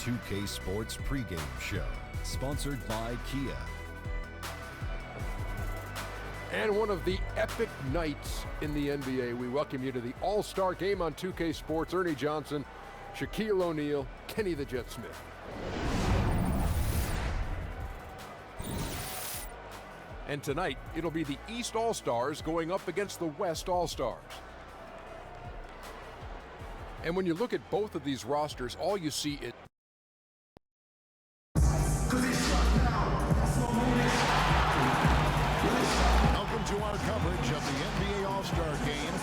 2K Sports pregame show, sponsored by Kia. And one of the epic nights in the NBA. We welcome you to the All-Star Game on 2K Sports. Ernie Johnson, Shaquille O'Neal, Kenny the Jet Smith. And tonight, it'll be the East All-Stars going up against the West All-Stars. And when you look at both of these rosters, all you see is welcome to our coverage of the NBA All-Star Game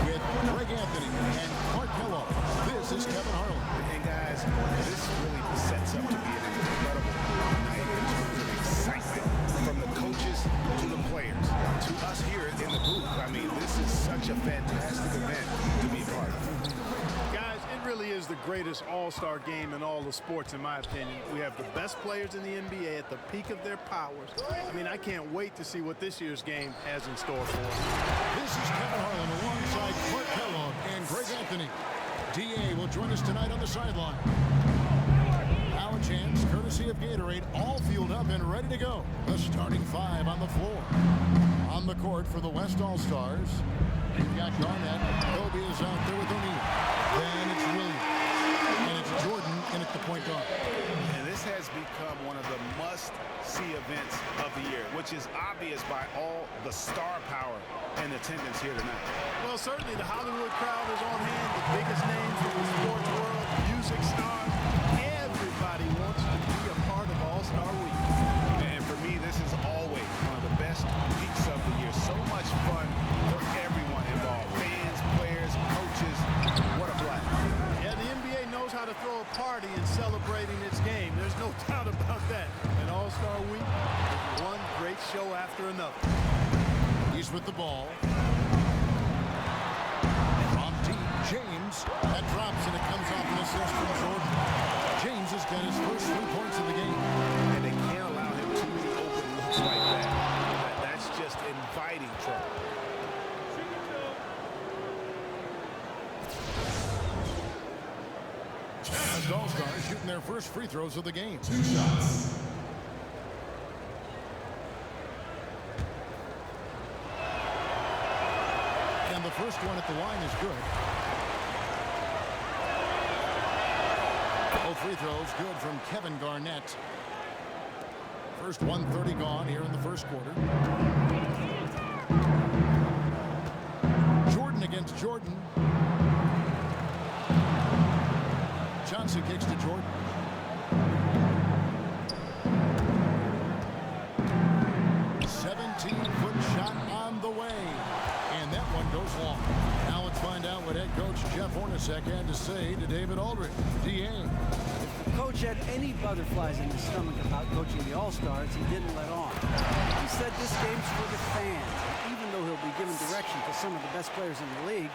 with Greg Anthony and Clark Kellogg. This is Kevin Harlan. And guys, this really sets up to be an incredible night in terms of excitement from the coaches to the players to us here in the booth. I mean, this is such a fantastic event to be a part of. Guys, it really is the greatest all-star game in all the sports, in my opinion. We have the best players in the NBA at the peak of their powers. I mean, I can't wait to see what this year's game has in store for us. This is Kevin Harlan alongside Clark Kellogg and Greg Anthony. D.A. will join us tonight on the sideline. Our chance, courtesy of Gatorade, all fueled up and ready to go. The starting five on the floor. On the court for the West All-Stars, you've got Garnett. Kobe is out there with O'Neal. Then it's Williams. And it's Jordan in at the point guard. And this has become one of the must-see events of the year, which is obvious by all the star power and attendance here tonight. Well, certainly the Hollywood crowd is on hand, the biggest names in the sports world, music stars. Everybody wants to be a part of All-Star Week. And for me, this is always one of the best weeks of the year. So much fun for everyone involved. Fans, players, coaches. What a blast. Yeah, the NBA knows how to throw a party in celebrating its game. There's no doubt about that. And All-Star Week is one great show after another. He's with the ball. From deep, James. That drops and it comes off an assist from Jordan. James has got his first 3 points of the game. And they can't allow him too many open looks like that. That's just inviting trouble. As All-Stars shooting their first free throws of the game. 2 shots. And the first one at the line is good. Both free throws good from Kevin Garnett. First 1:30 gone here in the first quarter. Jordan against Jordan. Johnson kicks to Jordan. A 17-foot shot on the way. And that one goes long. Now let's find out what head coach Jeff Hornacek had to say to David Aldridge. D.A. If the coach had any butterflies in his stomach about coaching the All-Stars, he didn't let on. He said this game's for the fans. And even though he'll be giving direction to some of the best players in the league,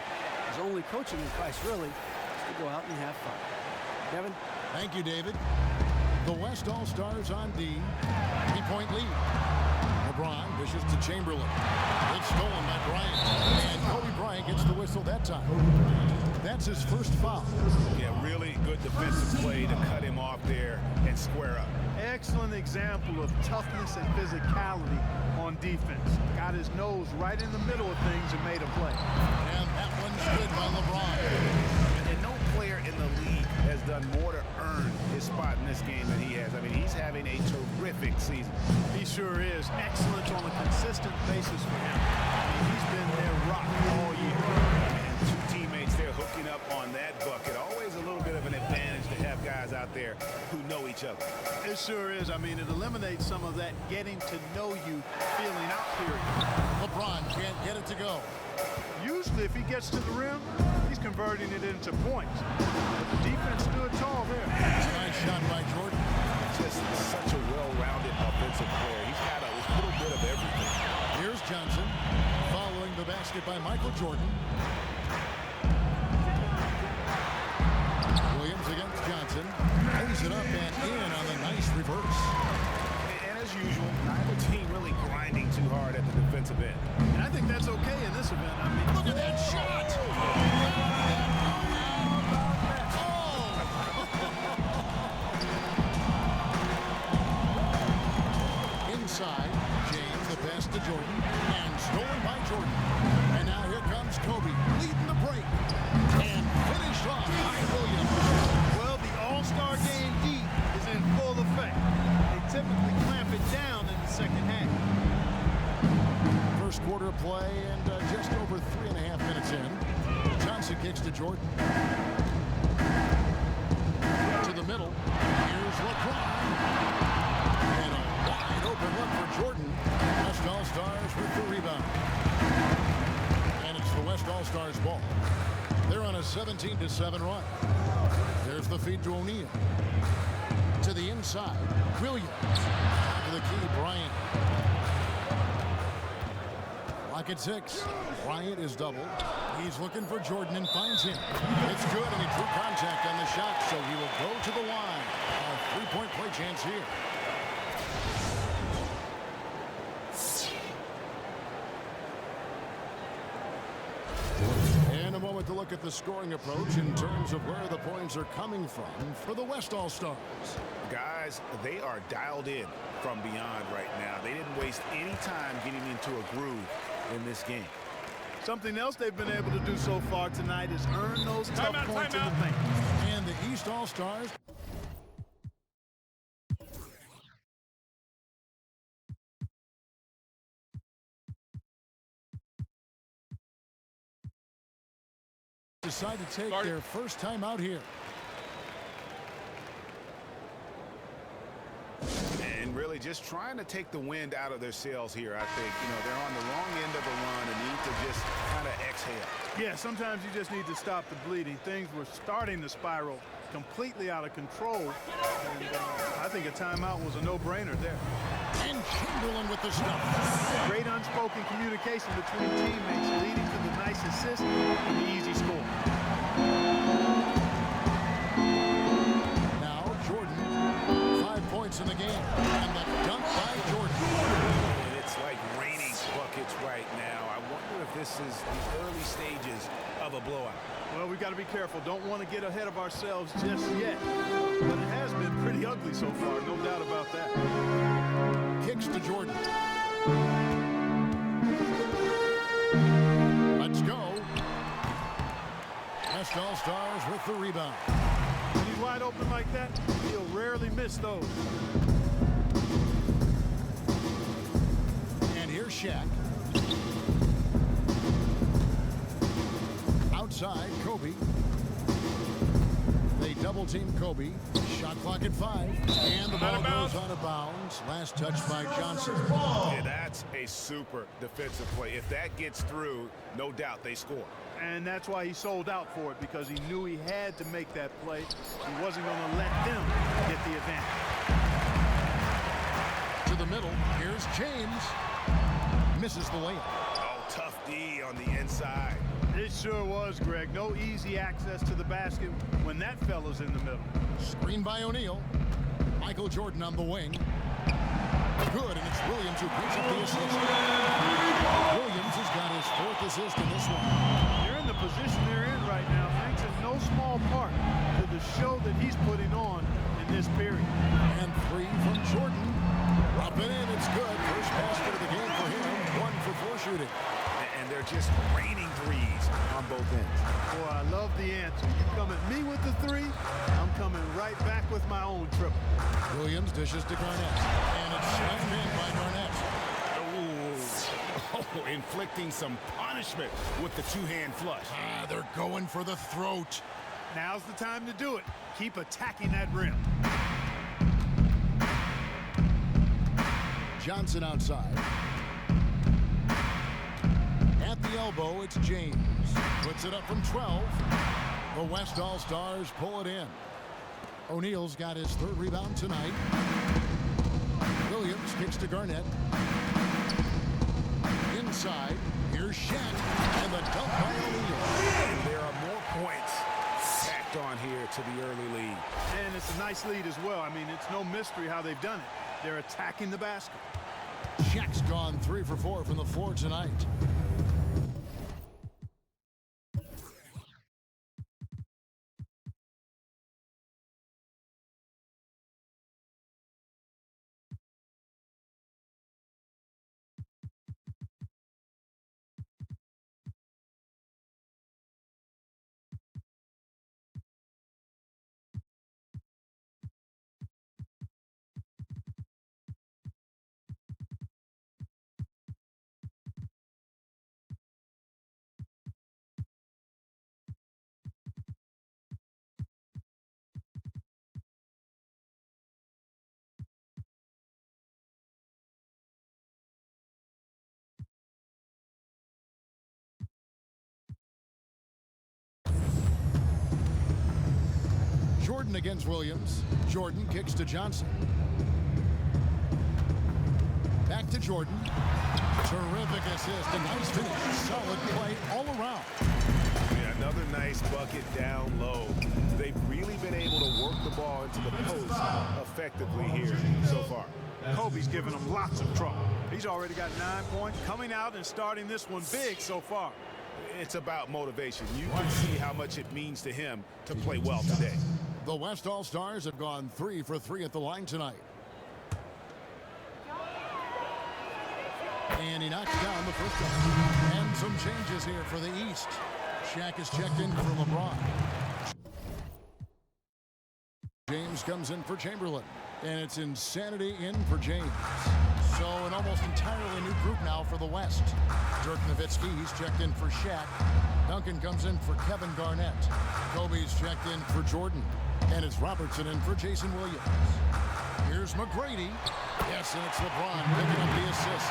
his only coaching advice really is to go out and have fun. Kevin? Thank you, David. The West All-Stars on D. 3-point lead. LeBron dishes to Chamberlain. It's stolen by Bryant. And Kobe Bryant gets the whistle that time. That's his first foul. Yeah, really good defensive play to cut him off there and square up. Excellent example of toughness and physicality on defense. Got his nose right in the middle of things and made a play. And that one's good by LeBron. And no player in the league has done more to earn his spot in this game than he has. I mean, he's having a terrific season. He sure is. Excellence on a consistent basis for him. I mean, he's been their rock all year. And two teammates there hooking up on that bucket. Always a little bit of an advantage to have guys out there who know each other. It sure is. I mean, it eliminates some of that getting to know you feeling out period. LeBron can't get it to go. Usually, if he gets to the rim, he's converting it into points. But the defense stood tall there. Nice shot by Jordan. Just such a well-rounded offensive player. He's got a little bit of everything. Here's Johnson following the basket by Michael Jordan. Williams against Johnson. Lays it up and in on the nice reverse. And as usual, neither team really grinding too hard at the defensive end. And I think that's okay in this event. I mean, look at that shot. Jordan. To the middle. Here's LeBron. And a wide open look for Jordan. West All-Stars with the rebound. And it's the West All-Stars ball. They're on a 17-7 run. There's the feed to O'Neal. To the inside. Williams. To the key, Bryant. Lock at 6. Bryant is doubled. He's looking for Jordan and finds him. It's good, and he drew contact on the shot, so he will go to the line. A three-point play chance here. And a moment to look at the scoring approach in terms of where the points are coming from for the West All-Stars. Guys, they are dialed in from beyond right now. They didn't waste any time getting into a groove in this game. Something else they've been able to do so far tonight is earn those tough points in the paint. And the East All-Stars decide to take their first time out here. And really just trying to take the wind out of their sails here, I think. You know, they're on the wrong end of a run and need to just kind of exhale. Yeah, sometimes you just need to stop the bleeding. Things were starting to spiral completely out of control. And I think a timeout was a no-brainer there. And Chamberlain with the stuff. Great unspoken communication between teammates leading to the nice assist and the easy score. Now Jordan, 5 points in the game. And the dunk by Jordan. And it's like raining buckets right now. I wonder if this is the early stages of a blowout. Well, we've got to be careful. Don't want to get ahead of ourselves just yet. But it has been pretty ugly so far, no doubt about that. Kicks to Jordan. Let's go. West All-Stars with the rebound. When he's wide open like that, he'll rarely miss those. And here's Shaq. Outside, Kobe. They double-team Kobe. Shot clock at 5. And the ball goes out of bounds. Last touch by Johnson. Yeah, that's a super defensive play. If that gets through, no doubt they score. And that's why he sold out for it, because he knew he had to make that play. He wasn't going to let them get the advantage. To the middle. Here's James. Misses the layup. Oh, tough D on the inside. It sure was, Greg. No easy access to the basket when that fella's in the middle. Screen by O'Neal. Michael Jordan on the wing. Good, and it's Williams who picks up the assist. Williams has got his 4th assist in this one. They're in the position they're in right now, thanks in no small part to the show that he's putting on in this period. And 3 from Jordan. Up and in, it's good. First basket of the game for him. 1 for 4 shooting. And they're just raining threes on both ends. Boy, I love the answer. You come at me with the 3, I'm coming right back with my own triple. Williams dishes to Garnett. And it's slammed in by Garnett. Oh, inflicting some punishment with the two-hand flush. They're going for the throat. Now's the time to do it. Keep attacking that rim. Johnson outside. At the elbow, it's James. Puts it up from 12. The West All-Stars pull it in. O'Neal's got his 3rd rebound tonight. Williams kicks to Garnett. Inside, here's Shaq. And the dunk by O'Neal. There are more points tacked on here to the early lead. And it's a nice lead as well. I mean, it's no mystery how they've done it. They're attacking the basket. Shaq's gone 3 for 4 from the floor tonight. Jordan against Williams. Jordan kicks to Johnson. Back to Jordan. Terrific assist. A nice finish. Solid play all around. Yeah, another nice bucket down low. They've really been able to work the ball into the post effectively here so far. Kobe's giving them lots of trouble. He's already got 9 points, coming out and starting this one big so far. It's about motivation. You can see how much it means to him to play well today. The West All-Stars have gone 3 for 3 at the line tonight. And he knocks down the first one. And some changes here for the East. Shaq is checked in for LeBron. James comes in for Chamberlain. And it's Insanity in for James. So an almost entirely new group now for the West. Dirk Nowitzki, he's checked in for Shaq. Duncan comes in for Kevin Garnett. Kobe's checked in for Jordan. And it's Robertson in for Jason Williams. Here's McGrady. Yes, and it's LeBron picking up the assist.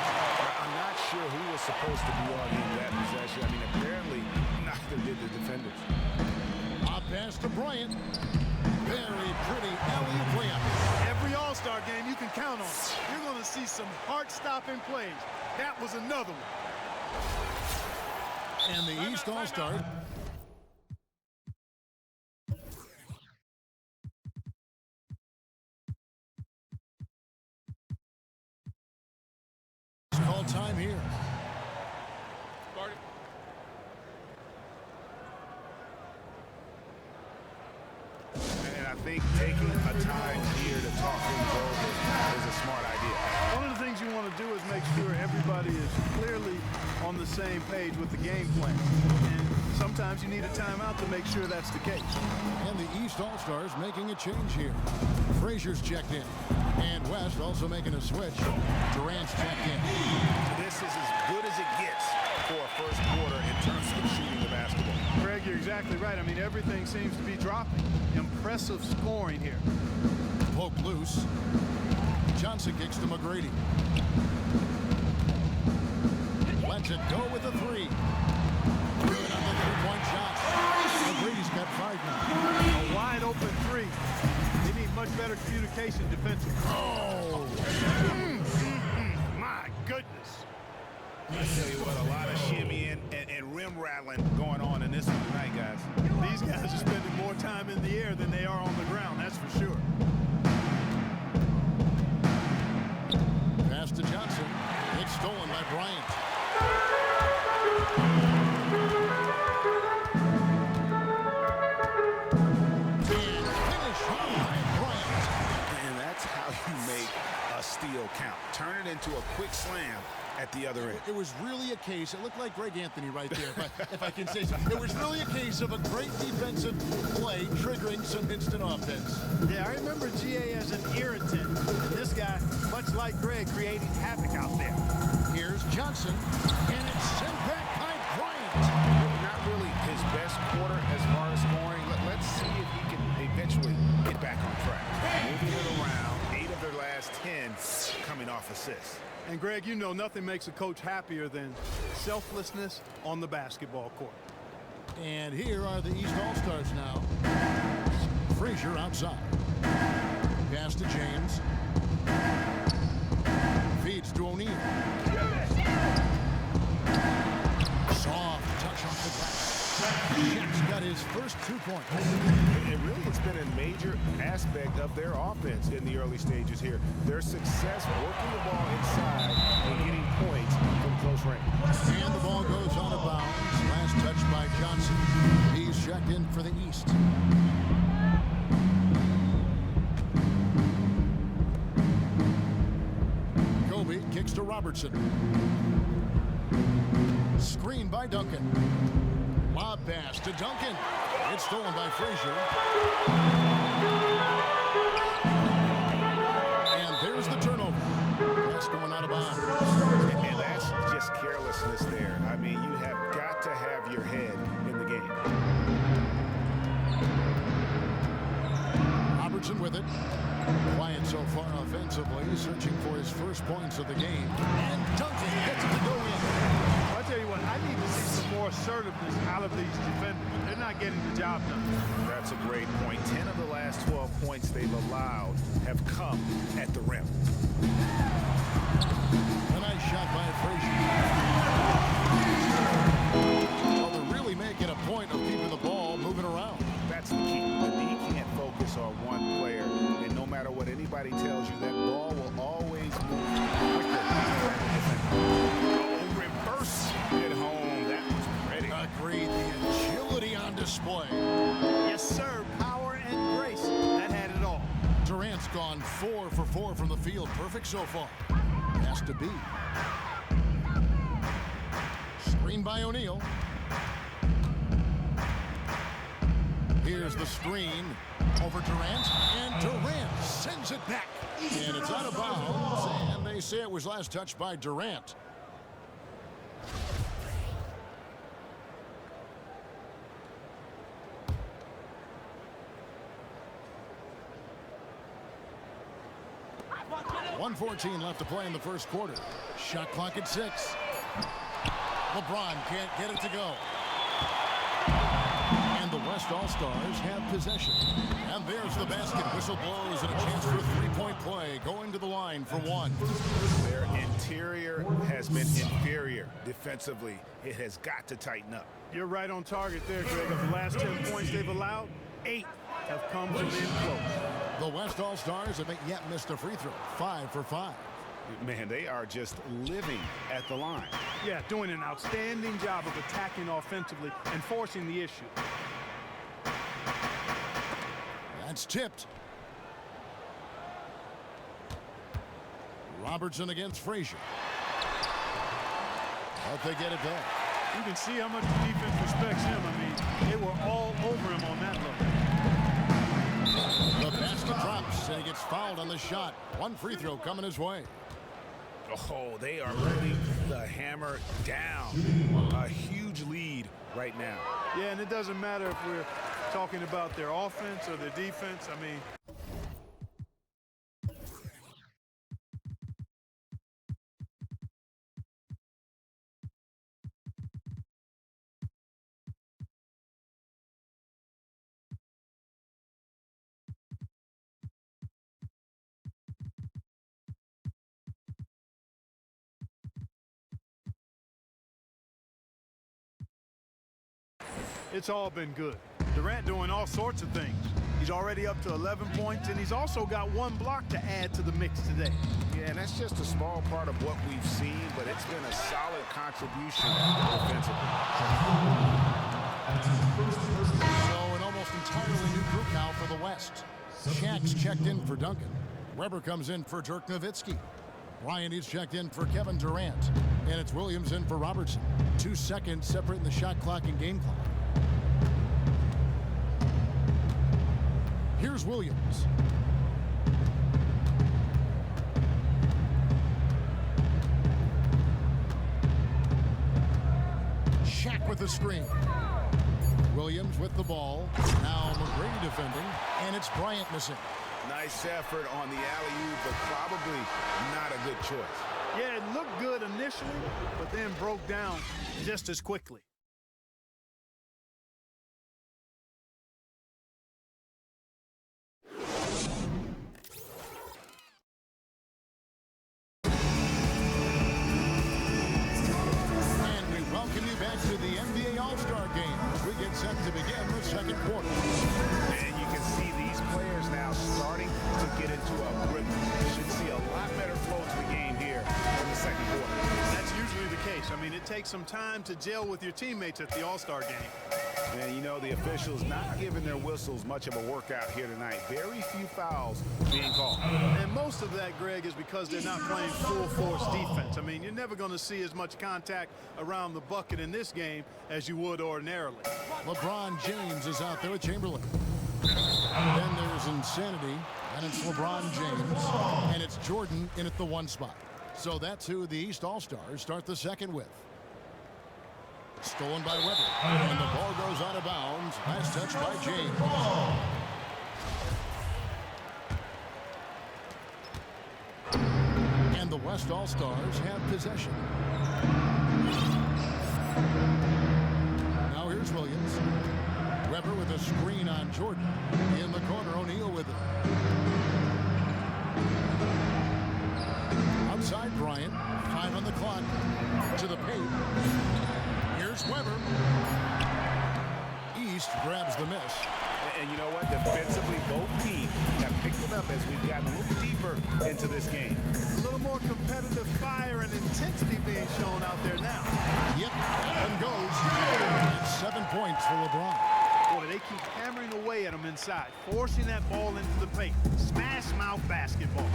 I'm not sure who was supposed to be on in that possession. I mean, apparently neither did the defenders. Up pass to Bryant. Very pretty alley-oop layup. Every All-Star game you can count on. You're going to see some heart-stopping plays. That was another one. And the East All-Star. Call time here. And I think taking a time here to talk things over is a smart idea. One of the things you want to do is make sure everybody is clearly on the same page with the game plan. And sometimes you need a timeout to make sure that's the case. And the East All-Stars making a change here. Frazier's checked in. And West also making a switch. Durant's checked in. This is as good as it gets for a first quarter in terms of shooting the basketball. Greg, you're exactly right. I mean, everything seems to be dropping. Impressive scoring here. Poke loose. Johnson kicks to McGrady. Lets it go with a three. Good on the three-point shot. McGrady's got 5 now. A wide open three. They need much better communication defensively. Oh! My goodness. I tell you what, a lot of shimmying and rim rattling going on in this one tonight, guys. These guys are spending more time in the air than they are on the ground, that's for sure. Pass to Johnson. It's stolen by Bryant. And finish by Bryant. And that's how you make a steal count. Turn it into a quick slam at the other end. It was really a case, it looked like Greg Anthony right there, if I can say so. It was really a case of a great defensive play triggering some instant offense. Yeah, I remember GA as an irritant. And this guy, much like Greg, creating havoc out there. Here's Johnson, and it's sent back by Bryant. Not really his best quarter as far as scoring. Let's see if he can eventually get back on track. Moving it around, 8 of their last 10 coming off assists. And Greg, you know nothing makes a coach happier than selflessness on the basketball court. And here are the East All-Stars now. Frazier outside. Pass to James. Feeds to O'Neal. Soft touch off the glass. Shaq's got his first 2 points. It really has been a major aspect of their offense in the early stages here. Their success working the ball inside and getting points from close range. And the ball goes out of bounds. Last touch by Johnson. He's checked in for the East. Kobe kicks to Robertson. Screen by Duncan. Lob pass to Duncan. It's stolen by Frazier. And there's the turnover. That's going out of bounds. And that's just carelessness there. I mean, you have got to have your head in the game. Robertson with it. Quiet so far offensively, searching for his first points of the game. And Duncan gets it to go in. I'll tell you what, I need to see some more more assertiveness out of these defenders. They're not getting the job done. That's a great point. 10 of the last 12 points they've allowed have come at the rim. A nice shot by Frazier. Well, they're really making a point of keeping the ball moving around. That's the key. The D can't focus on one player, and no matter what anybody tells you, that ball will always move quicker. Oh, reverse at home. That was pretty. Agreed. The agility on display. Yes, sir. Power and grace. That had it all. Durant's gone 4 for 4 from the field. Perfect so far. Has to be. Screen by O'Neal. Here's the screen over Durant, and Durant sends it back. And it's out of bounds, and they say it was last touched by Durant. .114 left to play in the first quarter. Shot clock at 6. LeBron can't get it to go. And the West All-Stars have possession. And there's the basket. Whistle blows and a chance for a three-point play. Going to the line for one. Their interior has been inferior defensively. It has got to tighten up. You're right on target there, Greg. Of the last 10 points they've allowed, 8 have come from being close. The West All-Stars haven't yet missed a free throw. 5 for 5. Man, they are just living at the line. Yeah, doing an outstanding job of attacking offensively and forcing the issue. That's tipped. Robertson against Frazier. But they get it back. You can see how much the defense respects him. I mean, they were all over him on that level. The basket drops, and he gets fouled on the shot. One free throw coming his way. Oh, they are putting the hammer down. A huge lead right now. Yeah, and it doesn't matter if we're talking about their offense or their defense. I mean, it's all been good. Durant doing all sorts of things. He's already up to 11 points, and he's also got 1 block to add to the mix today. Yeah, and that's just a small part of what we've seen, but it's been a solid contribution defensively. So an almost entirely new group now for the West. Shaq's checked in for Duncan. Weber comes in for Dirk Nowitzki. Bryant is checked in for Kevin Durant. And it's Williams in for Robertson. 2 seconds separating the shot clock and game clock. Here's Williams. Shaq with the screen. Williams with the ball. Now McGrady defending, and it's Bryant missing. Nice effort on the alley-oop, but probably not a good choice. Yeah, it looked good initially, but then broke down just as quickly. And we welcome you back to the NBA All-Star Game as we get set to begin the second quarter. And you can see these players now starting to get into a rhythm. You should see a lot better flow to the game here in the second quarter. That's usually the case. I mean, it takes some time to gel with your teammates at the All-Star game. And you know, the officials not giving their whistles much of a workout here tonight. Very few fouls being called. And most of that, Greg, is because they're not playing full-force defense. I mean, you're never going to see as much contact around the bucket in this game as you would ordinarily. LeBron James is out there with Chamberlain. Then there's insanity, and it's LeBron James, and it's Jordan in at the 1 spot. So that's who the East All-Stars start the second with. Stolen by Weber, and the ball goes out of bounds. Last touch by James. And the West All-Stars have possession. Weber with a screen on Jordan. In the corner, O'Neal with it. Outside Bryant. 5 on the clock. To the paint. Here's Weber. East grabs the miss. And you know what? Defensively, both teams have picked it up as we've gotten a little deeper into this game. A little more competitive fire and intensity being shown out there now. Yep, and goes. And 7 points for LeBron. Boy, they keep hammering away at him inside, forcing that ball into the paint. Smash mouth basketball.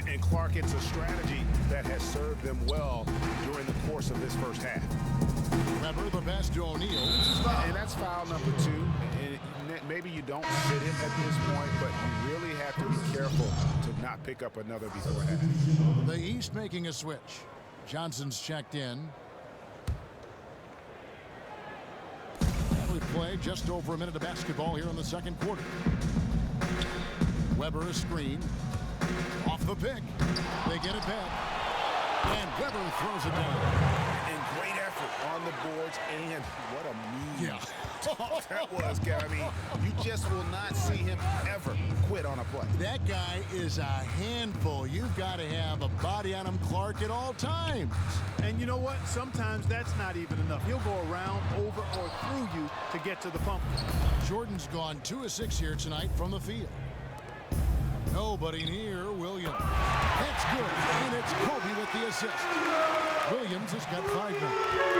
And Clark, it's a strategy that has served them well during the course of this first half. Weber, the pass to O'Neal. And that's foul number 2. And maybe you don't sit him at this point, but you really have to be careful to not pick up another before half. The East making a switch. Johnson's checked in. We play just over a minute of basketball here in the second quarter. Weber a screen. Off the pick. They get it back. And Weber throws it down. And great effort on the boards, and what a move. Yeah. That was, Gary. I mean, you just will not see him ever quit on a play. That guy is a handful. You've got to have a body on him, Clark, at all times. And you know what? Sometimes that's not even enough. He'll go around, over, or through you to get to the pump. Jordan's gone 2 of 6 here tonight from the field. Nobody near Williams. That's good. And it's Kobe with the assist. Williams has got 5 now.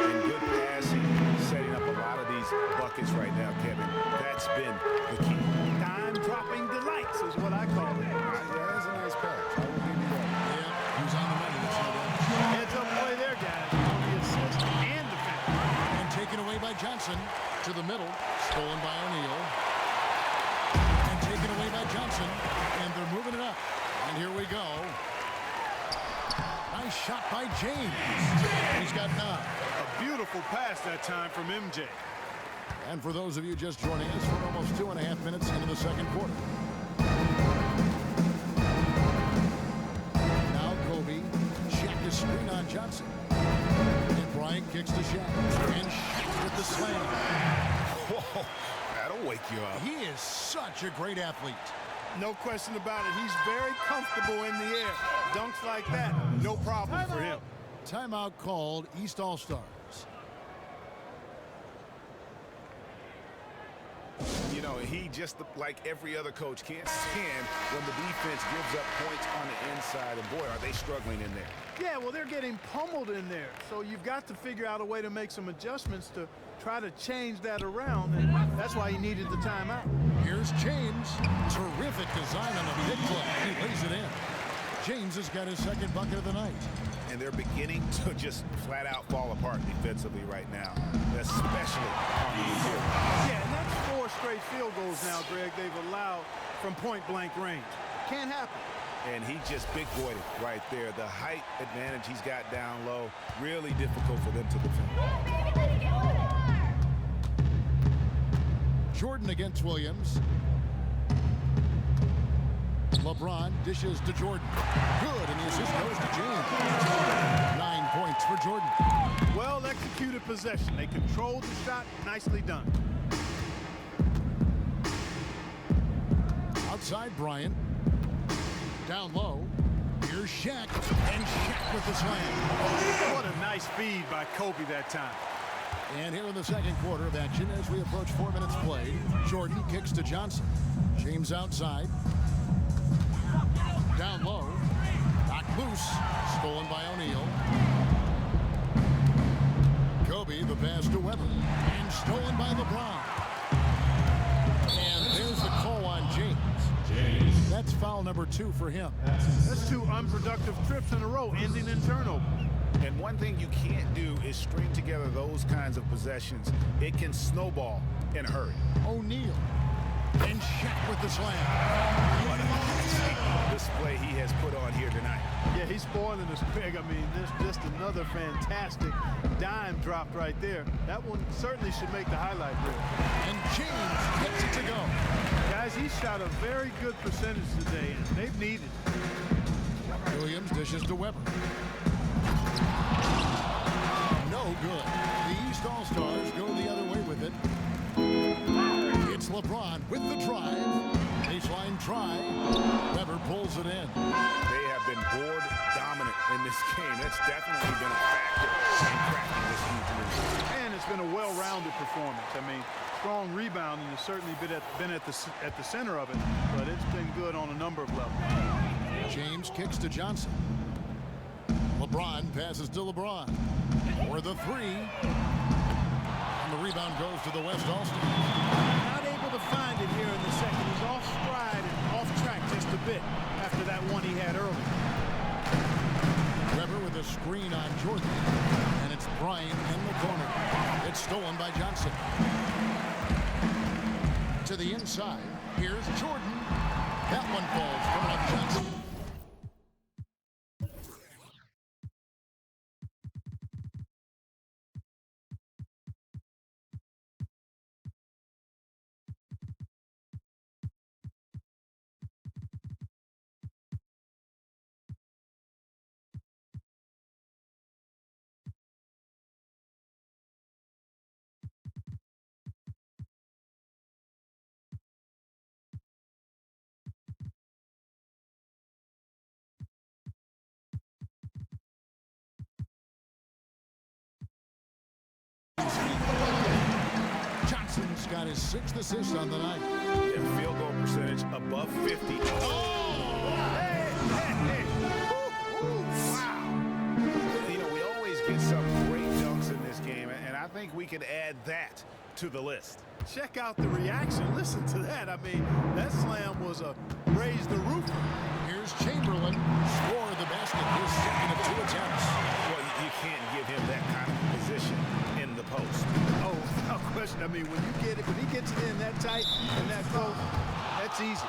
And good passing, setting up a lot of these buckets right now, Kevin. That's been the key. Dime-dropping delights is what I call it. Yeah, that's a nice pass. I will give you that. Yeah, he's on the money. That's no doubt. Heads-up play there, guys. On the assist and defense. And taken away by Johnson to the middle. Stolen by O'Neal. And taken away by Johnson. And they're moving it up. And here we go. Nice shot by James. He's got 9. A beautiful pass that time from MJ. And for those of you just joining us, we're almost 2.5 minutes into the second quarter. Now Kobe. Shaq is screen on Johnson. And Bryant kicks to Shaq. And Shaq with the slam. Whoa, that'll wake you up. He is such a great athlete. No question about it. He's very comfortable in the air. Dunks like that, no problem for him. Timeout called. East All-Stars. You know, he just like every other coach can't stand when the defense gives up points on the inside. And boy, are they struggling in there. Yeah, well, they're getting pummeled in there. So you've got to figure out a way to make some adjustments to try to change that around. And that's why he needed the timeout. Here's James. Terrific design on the big play. He lays it in. James has got his second bucket of the night. And they're beginning to just flat out fall apart defensively right now, especially on the interior. Yeah, and that's 4 straight field goals now, Greg, they've allowed from point-blank range. Can't happen. And he just big-boyed it right there. The height advantage he's got down low, really difficult for them to defend. Jordan against Williams. LeBron dishes to Jordan. Good, and the assist goes to James. 9 points for Jordan. Well executed possession. They controlled the shot. Nicely done. Outside Bryant. Down low. Here's Shaq. And Shaq with the slam. What a nice feed by Kobe that time. And here in the second quarter of action, as we approach 4 minutes played, Jordan kicks to Johnson. James outside. Down low. Knocked loose. Stolen by O'Neal. Kobe, the pass to Weber. And stolen by LeBron. And there's the call on James. That's foul number 2 for him. That's 2 unproductive trips in a row, ending in turnover. And one thing you can't do is string together those kinds of possessions. It can snowball in a hurry. O'Neal. And Shaq with the slam. What a display he has put on here tonight. Yeah, he's spoiling us big. I mean, this just another fantastic dime dropped right there. That one certainly should make the highlight reel. And James gets it to go. Guys, he shot a very good percentage today, and they've needed it. Williams dishes to Weber. No good. The East All-Stars go the other way with it. It's LeBron with the drive. Baseline try. Weber pulls it in. They have been board dominant in this game. That's definitely been a factor in cracking this huge lead. And it's been a well-rounded performance. I mean, strong rebounding has certainly been at the center of it, but it's been good on a number of levels. James kicks to Johnson. LeBron passes to LeBron for the three. And the rebound goes to the West All-Star. Not able to find it here in the second. He's off stride and off track just a bit after that one he had early. Weber with a screen on Jordan. And it's Bryant in the corner. It's stolen by Johnson. To the inside. Here's Jordan. That one falls coming up Johnson. Johnson's got his 6th assist on the night. Yeah, field goal percentage above 50. Oh! Hey! Woo! Wow! You know, we always get some great dunks in this game, and I think we could add that to the list. Check out the reaction. Listen to that. I mean, that slam was a raise the roof. Here's Chamberlain. Score the basket. His second of 2 attempts. Well, you can't give him that kind of position in the post. Oh, without question. I mean, when he gets it in that tight and that close, that's easy.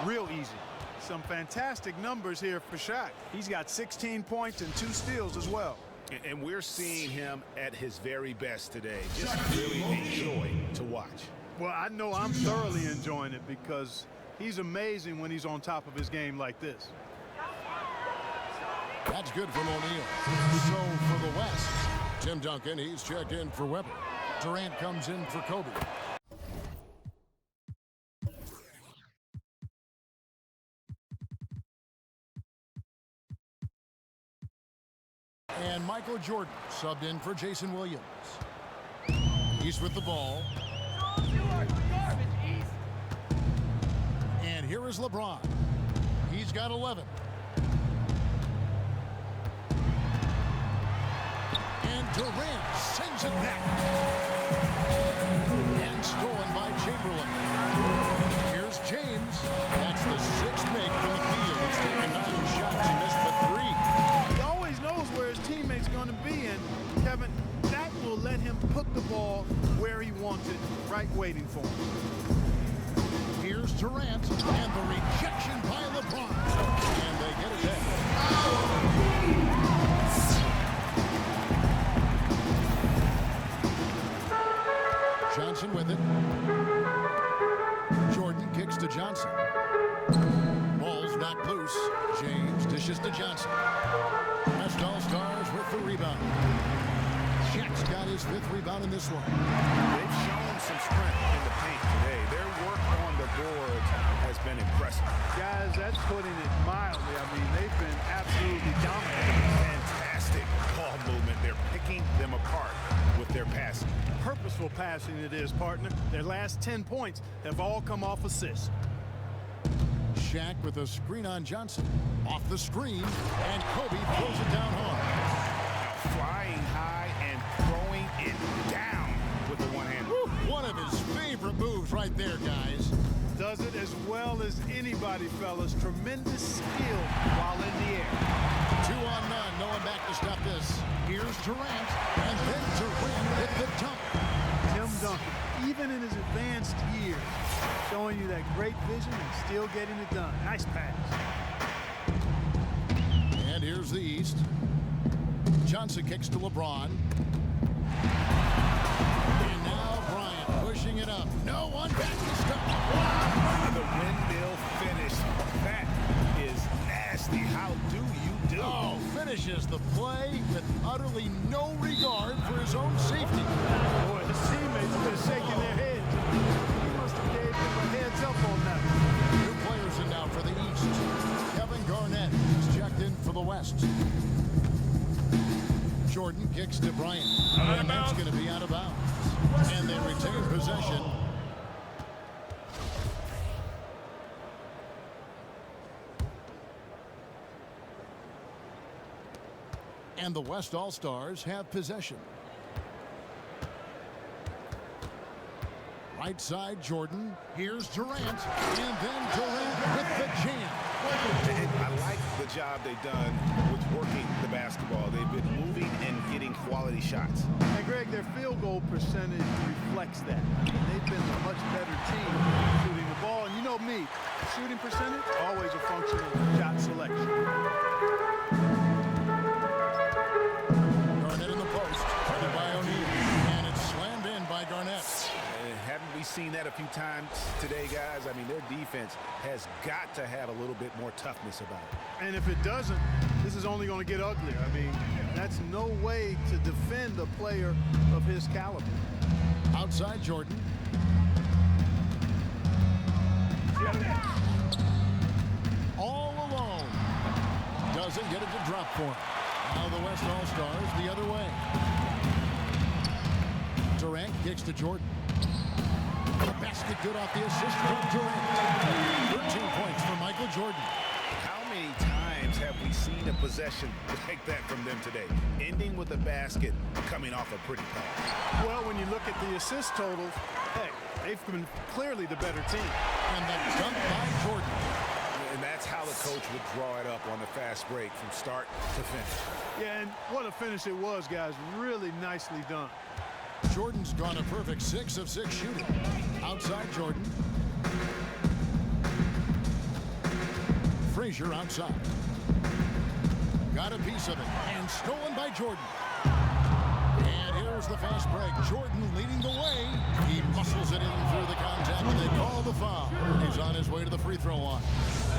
Real easy. Some fantastic numbers here for Shaq. He's got 16 points and 2 steals as well. And we're seeing him at his very best today. Just really a joy to watch. Well, I know I'm thoroughly enjoying it because he's amazing when he's on top of his game like this. That's good from O'Neal. So for the West, Tim Duncan, he's checked in for Weber. Durant comes in for Kobe. And Michael Jordan subbed in for Jason Williams. He's with the ball. And here is LeBron. He's got 11. And Durant sends it back. And stolen by Chamberlain. Here's James. That's the 6th make from the field. He's taken 9 shots. He missed the 3. He always knows where his teammate's going to be, and Kevin, that will let him put the ball where he wants it, right waiting for him. Here's Durant, and the rejection by LeBron. And they get it back. Johnson with it. Jordan kicks to Johnson. Ball's knocked loose. James dishes to Johnson. West All-Stars with the rebound. Shaq's got his 5th rebound in this one. They've shown some strength in the paint today. Their work on the boards has been impressive. Guys, that's putting it mildly. I mean, they've been absolutely dominant. Fantastic ball movement. They're picking them apart with their passing. Purposeful passing it is, partner. Their last 10 points have all come off assists. Shaq with a screen on Johnson. Off the screen, and Kobe throws it down home. Flying high and throwing it down with the one hand. One of his favorite moves right there, guys. Does it as well as anybody, fellas. Tremendous skill while in the air. 2 on none. No one back to stop this. Here's Durant, and then Durant with the dunk. Tim Duncan, even in his advanced years, showing you that great vision and still getting it done. Nice pass. And here's the East. Johnson kicks to LeBron. And now Bryant pushing it up. No one back to stop. Wow. The windmill finish. That is nasty. How do you do? Oh, finishes the play with utterly no regard for his own safety. Boy, his teammates have been shaking their heads. He must have myself on that. New players in now for the East. Kevin Garnett is checked in for the West. Jordan kicks to Bryant. And that's going to be out of bounds. And they retain possession. And the West All-Stars have possession. Right side, Jordan. Here's Durant. And then Durant with the jam. I like the job they've done with working the basketball. They've been moving and getting quality shots. And Greg, their field goal percentage reflects that. They've been a much better team shooting the ball. And you know me, shooting percentage, always a function of shot selection. Garnett in the post. Covered by O'Neal. And it's slammed in by Garnett. Haven't we seen that a few times today, guys? I mean, their defense has got to have a little bit more toughness about it. And if it doesn't, this is only going to get uglier. I mean, that's no way to defend a player of his caliber. Outside Jordan. All alone. Doesn't get it to drop for him. Now the West All-Stars the other way. Durant kicks to Jordan. The basket good off the assist from Durant. 13 points for Michael Jordan. How many times have we seen a possession like that from them today? Ending with a basket coming off a pretty pass. Well, when you look at the assist totals, hey, they've been clearly the better team. And the dunk by Jordan. And that's how the coach would draw it up on the fast break from start to finish. Yeah, and what a finish it was, guys. Really nicely done. Jordan's gone a perfect 6 of 6 shooting. Outside Jordan. Frazier outside. Got a piece of it. And stolen by Jordan. And here's the fast break. Jordan leading the way. He muscles it in through the contact, and they call the foul. He's on his way to the free throw line.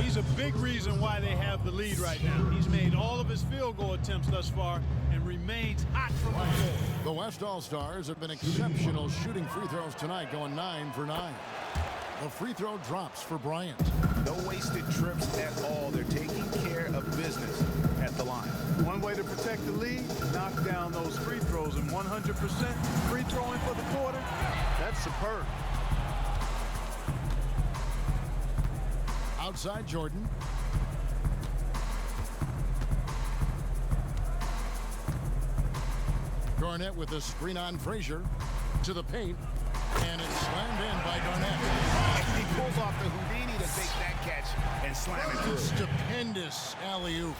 He's a big reason why they have the lead right now. He's made all of his field goal attempts thus far and remains hot from the floor. The West All-Stars have been exceptional shooting free throws tonight, going 9 for 9. The free throw drops for Bryant. No wasted trips at all. They're taking care of business at the line. One way to protect the lead, knock down those free throws, and 100% free throwing for the quarter, that's superb. Outside Jordan. Garnett with a screen on Frazier to the paint, and it's slammed in by Garnett. He pulls off the Houdini to take that catch and slam it through. Stupendous alley-oop.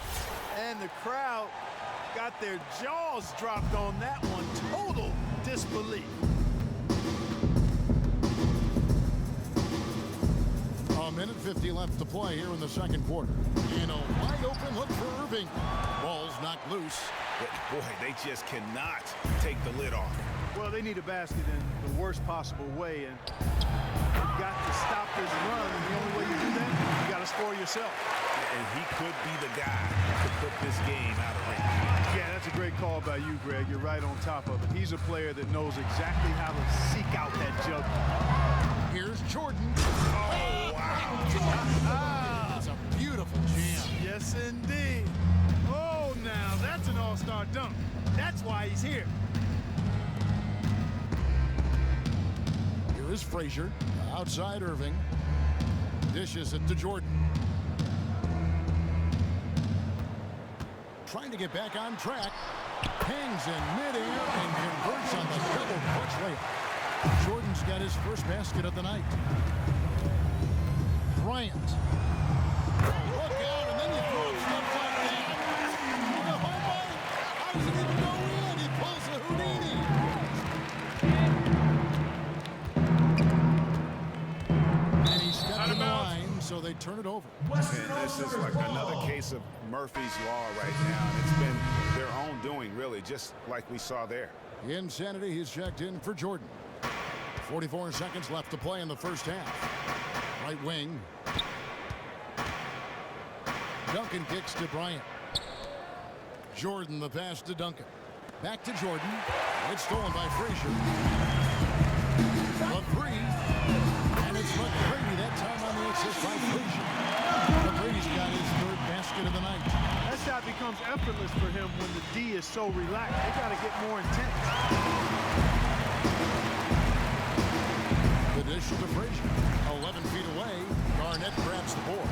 And the crowd got their jaws dropped on that one. Total disbelief. A minute 50 left to play here in the second quarter. And a wide open look for Irving. Ball's knocked loose. But boy, they just cannot take the lid off. Well, they need a basket in the worst possible way, and you've got to stop this run, and the only way you do that, you got to score yourself. And he could be the guy to put this game out of range. Yeah, that's a great call by you, Greg. You're right on top of it. He's a player that knows exactly how to seek out that jump. Here's Jordan. Oh, wow. That's a beautiful jam. Yes, indeed. Oh, now that's an all-star dunk. That's why he's here. Here is Frazier. Outside Irving. Dishes it to Jordan. Trying to get back on track. Hangs in midair and converts on the double clutch layup. Jordan's got his first basket of the night. Bryant. Oh, look out, and then you throw stuff like that. Oh, my. How does it even go in? He pulls the Houdini. And he stepped in the line, so they turn it over. And this is like another case of Murphy's Law right now. It's been their own doing, really, just like we saw there. Insanity, he's checked in for Jordan. 44 seconds left to play in the first half. Right wing. Duncan kicks to Bryant. Jordan the pass to Duncan. Back to Jordan. It's stolen by Frazier. The three. And it's McCready that assist by Frazier. Brady's got his third basket of the night. That shot becomes effortless for him when the D is so relaxed. They got to get more intense. The dish to Frazier. 11 feet away. Garnett grabs the board.